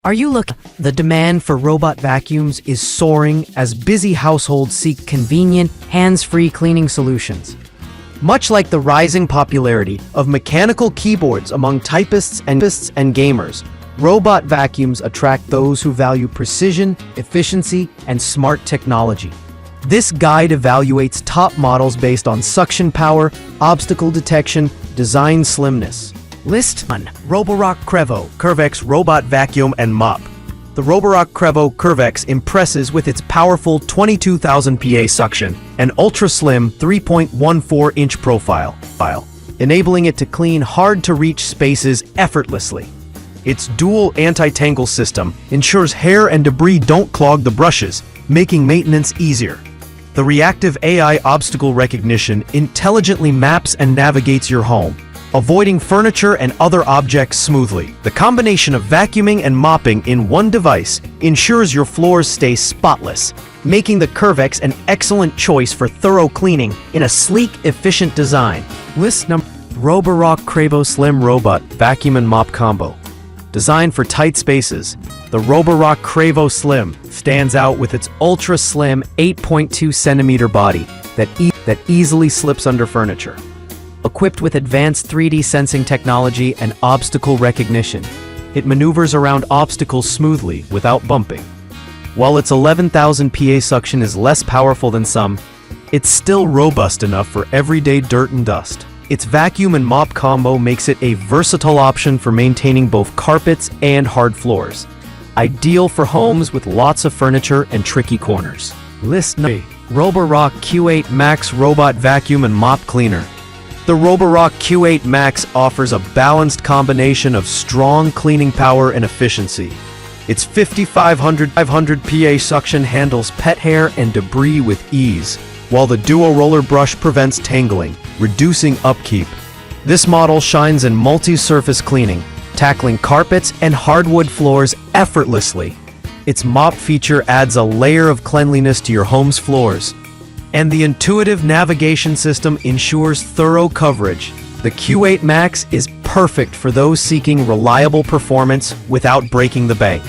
Are you looking? The demand for robot vacuums is soaring as busy households seek convenient, hands-free cleaning solutions. Much like the rising popularity of mechanical keyboards among typists and gamers, robot vacuums attract those who value precision, efficiency, and smart technology. This guide evaluates top models based on suction power, obstacle detection, design slimness. List 1. Roborock Qrevo, CurvX Robot Vacuum and Mop. The Roborock Qrevo CurvX impresses with its powerful 22,000 PA suction and ultra-slim 3.14-inch profile, enabling it to clean hard-to-reach spaces effortlessly. Its dual anti-tangle system ensures hair and debris don't clog the brushes, making maintenance easier. The reactive AI obstacle recognition intelligently maps and navigates your home, avoiding furniture and other objects smoothly. The combination of vacuuming and mopping in one device ensures your floors stay spotless, making the CurvX an excellent choice for thorough cleaning in a sleek, efficient design. List number: Roborock Qrevo Slim Robot Vacuum and Mop Combo. Designed for tight spaces, the Roborock Qrevo Slim stands out with its ultra-slim 8.2-centimeter body that easily slips under furniture. Equipped with advanced 3D sensing technology and obstacle recognition, it maneuvers around obstacles smoothly without bumping. While its 11,000 PA suction is less powerful than some, it's still robust enough for everyday dirt and dust. Its vacuum and mop combo makes it a versatile option for maintaining both carpets and hard floors. Ideal for homes with lots of furniture and tricky corners. List 3. Roborock Q8 Max Robot Vacuum and Mop Cleaner. The Roborock Q8 Max offers a balanced combination of strong cleaning power and efficiency. Its 5,500 PA suction handles pet hair and debris with ease, while the dual roller brush prevents tangling, reducing upkeep. This model shines in multi-surface cleaning, tackling carpets and hardwood floors effortlessly. Its mop feature adds a layer of cleanliness to your home's floors, and the intuitive navigation system ensures thorough coverage. The Q8 Max is perfect for those seeking reliable performance without breaking the bank.